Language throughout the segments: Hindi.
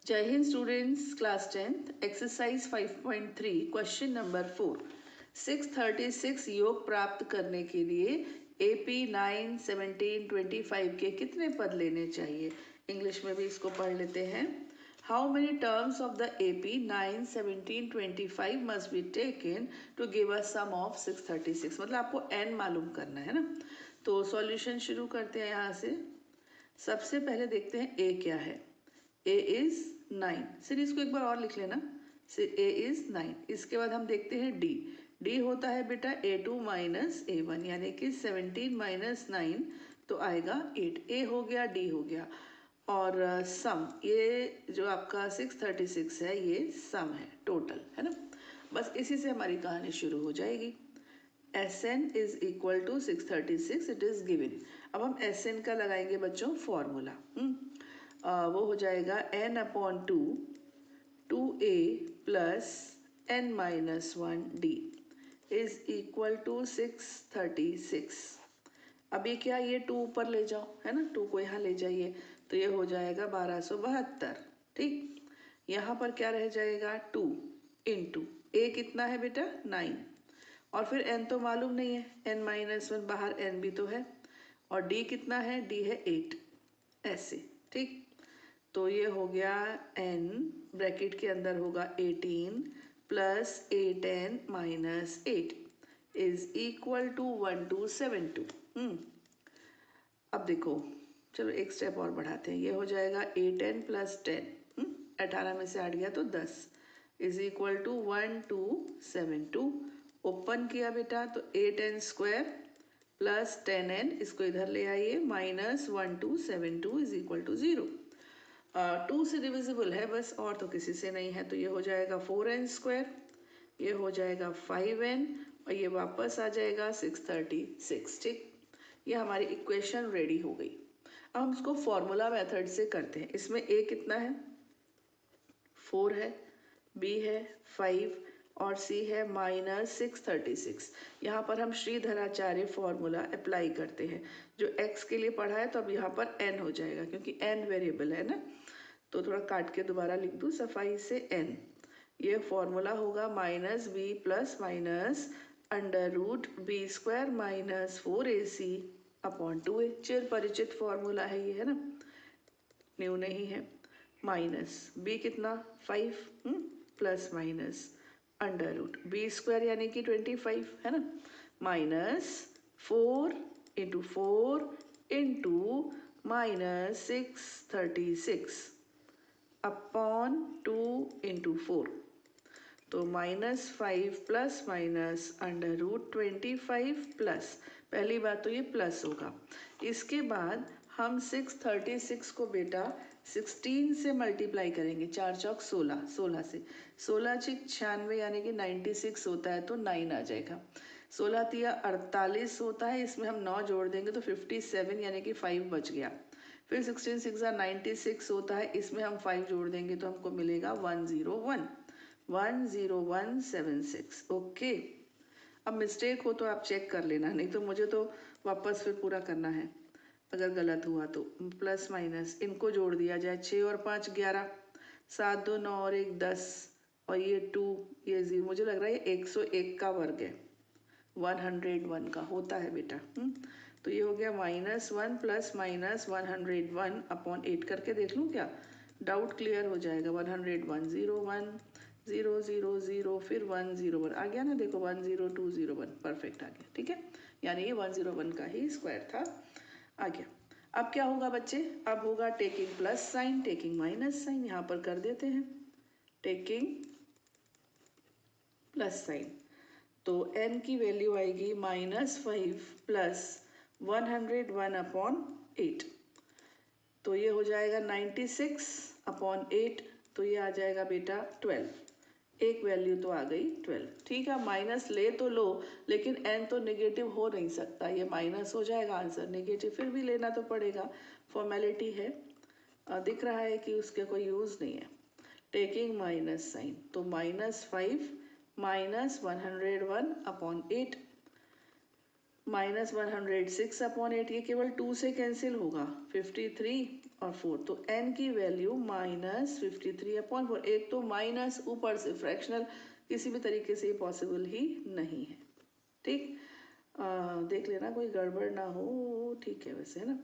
जय Hind students, class 10th exercise 5.3 question number 4। 636 योग प्राप्त करने के लिए AP 9, 17, 25 के कितने पद लेने चाहिए। इंग्लिश में भी इसको पढ़ लेते हैं। How many terms of the AP 9, 17, 25 must be taken to give a sum of 636। मतलब आपको n मालूम करना है ना। तो सॉल्यूशन शुरू करते हैं यहाँ से। सबसे पहले देखते हैं a क्या है। a is 9। फिर इसको एक बार और लिख लेना। a is 9। इसके बाद हम देखते हैं d होता है बेटा a2 माइनस a1, यानी कि 17 माइनस 9 तो आएगा 8। a हो गया, d हो गया। और सम, ये जो आपका 636 है ये सम है, टोटल है ना। बस इसी से हमारी कहानी शुरू हो जाएगी। Sn is equal to 636, it is given. अब हम Sn का लगाएंगे बच्चों फॉर्मूला। वो हो जाएगा n upon 2a plus n minus 1d is equal to 636। अभी क्या, ये 2 ऊपर ले जाओ, है ना, 2 को यहाँ ले जाइए तो ये हो जाएगा 1272। ठीक, यहाँ पर क्या रह जाएगा 2 इंटू a कितना है बेटा 9, और फिर n तो मालूम नहीं है, n माइनस 1 बाहर n भी तो है, और d कितना है, d है 8, ऐसे। ठीक, तो ये हो गया n ब्रैकेट के अंदर होगा 18 plus 8n minus 8 is equal to 1272। अब देखो, चलो एक स्टेप और बढ़ाते हैं। ये हो जाएगा 8n प्लस 10, 18 में से 8 गया तो 10 इज इक्वल टू 1272। ओपन किया बेटा तो 8n स्क्वायर प्लस 10n, इसको इधर ले आइए, माइनस 1272 इज इक्वल टू 0। 2 से डिविजिबल है बस, और तो किसी से नहीं है, तो ये हो जाएगा 4n स्क्वायर, ये हो जाएगा 5n, और ये वापस आ जाएगा 636। ठीक, ये हमारी इक्वेशन रेडी हो गई। अब हम इसको फॉर्मूला मेथड से करते हैं। इसमें a कितना है 4 है, b है 5 और c है माइनस 636। यहाँ पर हम श्रीधराचार्य फॉर्मूला अप्लाई करते हैं। जो x के लिए पढ़ा है तो अब यहाँ पर n हो जाएगा, क्योंकि n वेरिएबल है ना। तो थोड़ा काट के दोबारा लिख दूँ सफाई से, n। ये फॉर्मूला होगा minus b plus minus under root b square minus 4ac upon 2a। चिर परिचित फॉर्मूला है ये, है ना, न्यू नहीं है। माइनस b कितना 5 plus minus under root b square यानी कि 25, है ना, minus 4 into 4 into minus 636 upon 2 into 4। तो minus 5 plus minus under root 25 plus, पहली बात तो ये प्लस होगा। इसके बाद हम 636 को बेटा 16 से मल्टीप्लाई करेंगे, 4 चौक 16, 16 से 16 छिक 96 यानी कि 96 होता है तो 9 आ जाएगा। 16 तिया 48 होता है, इसमें हम 9 जोड़ देंगे तो 57 यानी कि 5 बच गया। फिर 16 6 96 होता है, इसमें हम 5 जोड़ देंगे तो हमको मिलेगा 10176। ओके, अब मिस्टेक हो तो आप चेक कर लेना, नहीं तो मुझे तो वापस फिर पूरा करना है अगर गलत हुआ तो। प्लस माइनस इनको जोड़ दिया जाए, 6 और 5 11, 7 2 9 और 1 10, और ये 2 ये 0, मुझे लग रहा है ये 101 का वर्ग है, 101 का होता है बेटा। तो ये हो गया -1 प्लस माइनस 101 अपॉन 8 करके देख लूँ क्या, डाउट क्लियर हो जाएगा। 101 0 1 0 0 0 फिर 1 0 1 आ गया ना, देखो 10201 परफेक्ट आ गया। ठीक है, यानी ये 101 का ही स्क्वायर था, आ गया। अब क्या होगा बच्चे, अब होगा taking plus sign taking minus sign, यहाँ पर कर देते हैं टेकिंग प्लस साइन। तो n की वैल्यू आएगी -5 प्लस 101 अपॉन 8, तो ये हो जाएगा 96 अपॉन 8, तो ये आ जाएगा बेटा 12। एक वैल्यू तो आ गई 12। ठीक है, माइनस ले तो लो, लेकिन n तो नेगेटिव हो नहीं सकता, ये माइनस हो जाएगा आंसर नेगेटिव, फिर भी लेना तो पड़ेगा, फॉर्मेलिटी है। दिख रहा है कि उसके कोई यूज़ नहीं है। टेकिंग माइनस साइन, तो -5 माइनस 101 अपॉन 8 माइनस 106 अपॉन 8, ये केवल 2 से कैंसिल होगा, 53 और 4, तो n की वैल्यू -53/4। एक तो माइनस ऊपर से फ्रैक्शनल, किसी भी तरीके से ये पॉसिबल ही नहीं है। ठीक, देख लेना कोई गड़बड़ ना हो। ठीक है वैसे, है ना।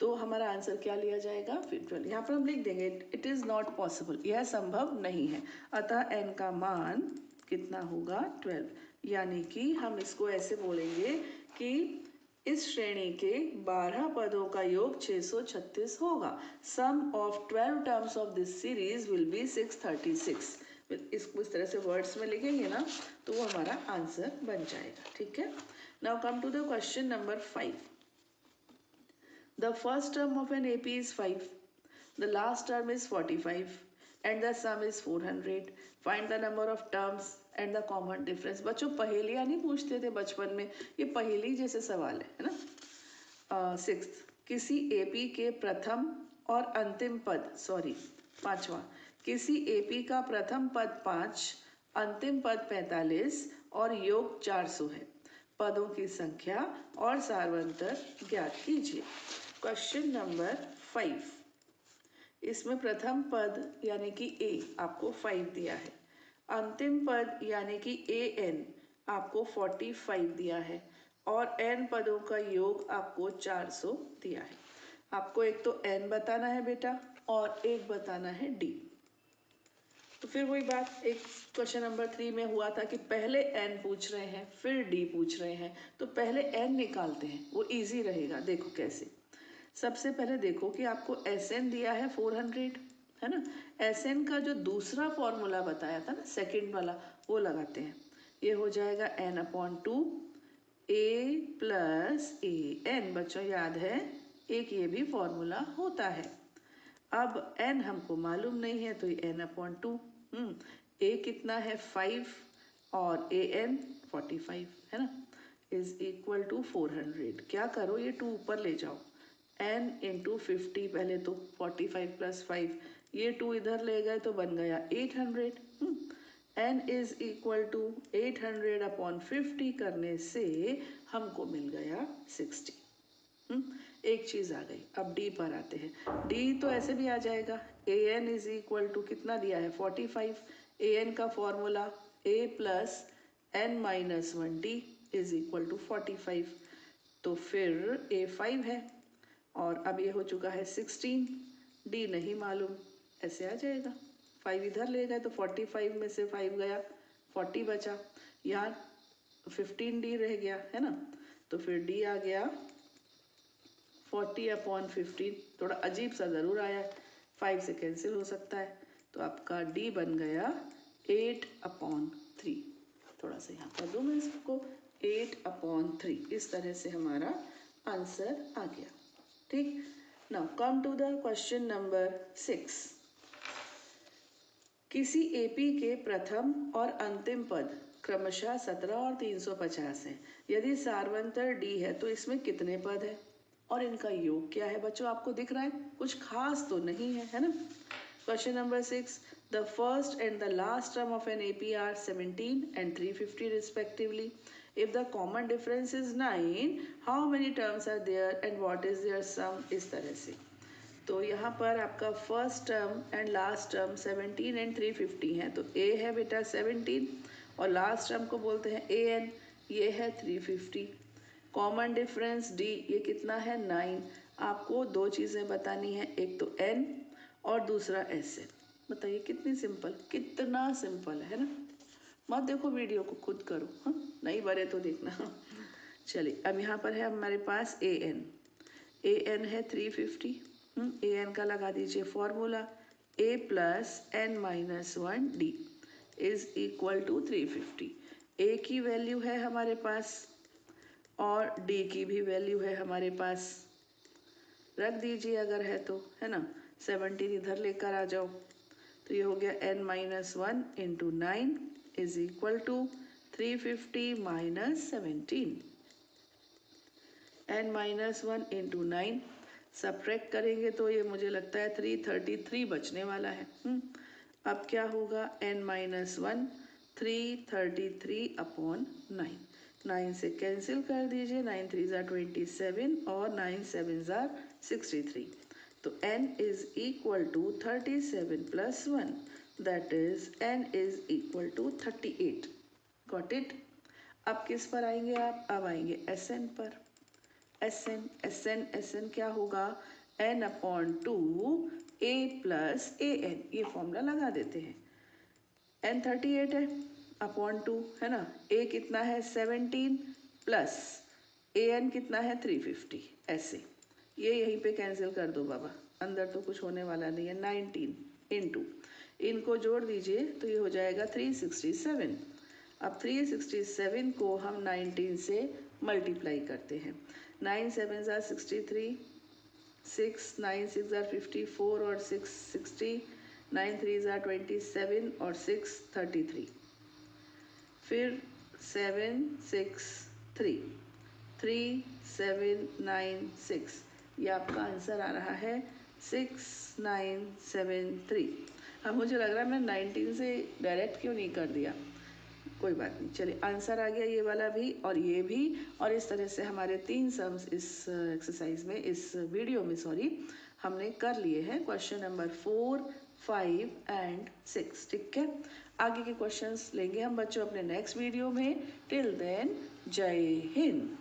तो हमारा आंसर क्या लिया जाएगा, 12। यहाँ पर हम लिख देंगे इट इज़ नॉट पॉसिबल, यह संभव नहीं है। अतः n का मान कितना होगा, 12। यानी कि हम इसको ऐसे बोलेंगे कि इस श्रेणी के 12 पदों का योग 636 होगा। Sum of 12 terms of this series will be 636। इसको इस तरह से वर्ड्स में लिखेंगे ना तो वो हमारा आंसर बन जाएगा। ठीक है। Now come to the question number 5। The first term of an AP is 5, the last term is 45 and the sum is 400. Find the number of terms and the common difference. बच्चों पहेलियाँ नहीं पूछते थे बचपन में, ये पहेली जैसे सवाल है ना। 6th, किसी AP के प्रथम और अंतिम पद, सॉरी 5वां, किसी AP का प्रथम पद 5, अंतिम पद 45 और योग 400 है। पदों की संख्या और सार्वंतर ज्ञात कीजिए। क्वेश्चन नंबर 5, इसमें प्रथम पद यानी कि a आपको 5 दिया है, अंतिम पद यानी कि an आपको 45 दिया है और n पदों का योग आपको 400 दिया है। आपको एक तो n बताना है बेटा और एक बताना है d। तो फिर वही बात एक क्वेश्चन नंबर 3 में हुआ था कि पहले n पूछ रहे हैं फिर d पूछ रहे हैं, तो पहले n निकालते हैं, वो इजी रहेगा। देखो कैसे, सबसे पहले देखो कि आपको Sn दिया है 400, है ना। Sn का जो दूसरा फॉर्मूला बताया था ना, सेकंड वाला, वो लगाते हैं। ये हो जाएगा n/2 a प्लस an। बच्चों याद है एक ये भी फॉर्मूला होता है। अब n हमको मालूम नहीं है तो ये n/2, a कितना है 5 और an 45, है ना, इज इक्वल टू 400। क्या करो, ये 2 ऊपर ले जाओ, n इंटू 50, पहले तो 45 प्लस 5, ये 2 इधर ले गए तो बन गया 800। n इज इक्वल टू 800/50 करने से हमको मिल गया 60। एक चीज आ गई। अब d पर आते हैं। d तो ऐसे भी आ जाएगा, an इज इक्वल टू कितना दिया है 45, an का formula a plus n-1d is equal to 45, तो फिर a 5 है और अब ये हो चुका है 16, d नहीं मालूम, ऐसे आ जाएगा। 5 इधर ले गए तो 45 में से 5 गया, 40 बचा, यहाँ 15d रह गया, है ना। तो फिर d आ गया 40/15। थोड़ा अजीब सा ज़रूर आया, 5 से कैंसिल हो सकता है, तो आपका d बन गया 8/3। थोड़ा सा यहाँ कर दूँ मैं इसको, 8/3। इस तरह से हमारा आंसर आ गया। ठीक, now come to the question number 6। किसी एपी के प्रथम और अंतिम पद क्रमशः 17 और 350 हैं। यदि सार्वंतर डी है तो इसमें कितने पद हैं और इनका योग क्या है। बच्चों आपको दिख रहा है कुछ खास तो नहीं है, है ना। Question number 6, the first and the last term of an AP are 17 and 350 respectively. If the common difference is 9, how many terms are there and what is their sum। इस तरह से। तो यहाँ पर आपका first term and last term 17 and 350 है, तो a है बेटा 17 और लास्ट टर्म को बोलते हैं an, ये है 350। कॉमन डिफरेंस d, ये कितना है 9। आपको दो चीज़ें बतानी है, एक तो n और दूसरा Sn। बताइए कितनी सिंपल, कितना सिंपल है ना। मत देखो वीडियो को, खुद करो, हाँ नहीं बने तो देखना। चलिए अब यहाँ पर है हमारे पास an है 350। an का लगा दीजिए formula, a plus n-1d is equal to 350। a की वैल्यू है हमारे पास और d की भी वैल्यू है हमारे पास, रख दीजिए अगर है तो, है ना। 17 इधर लेकर आ जाओ, तो ये हो गया n-1 into 9 is equal to 350 minus 17। n-1 into 9 subtract करेंगे तो ये मुझे लगता है 333 बचने वाला है। अब क्या होगा, n-1 333/9। 9 से कैंसिल कर दीजिए, 9 3 ज़ा 27 और 9 7 ज़ा 63। तो n is equal to 37 plus 1, that is n is equal to 38। Got it. अब किस पर आएंगे आप? अब आएंगे Sn पर। Sn क्या होगा? n upon 2 a plus a n, ये फॉर्मूला लगा देते हैं। n 38 है अपॉन 2 है ना, a कितना है 17 प्लस an कितना है 350, ऐसे ये यहीं पे कैंसिल कर दो बाबा, अंदर तो कुछ होने वाला नहीं है। 19 इंटू, इनको जोड़ दीजिए तो ये हो जाएगा 367। अब 367 को हम 19 से मल्टीप्लाई करते हैं। 9 7 ज़ा 63, 6 9 6 ज़ा 54 और 6 60, 9 3 ज़ा 27 और 6 33, फिर 7 6 3 3 7 9 6, ये आपका आंसर आ रहा है 6973। अब मुझे लग रहा है मैं 19 से डायरेक्ट क्यों नहीं कर दिया, कोई बात नहीं, चलिए आंसर आ गया ये वाला भी और ये भी। और इस तरह से हमारे 3 सम्स इस एक्सरसाइज में, इस वीडियो में सॉरी, हमने कर लिए हैं क्वेश्चन नंबर 4 5 एंड 6। ठीक है, आगे के क्वेश्चंस लेंगे हम बच्चों अपने नेक्स्ट वीडियो में। टिल देन जय हिंद।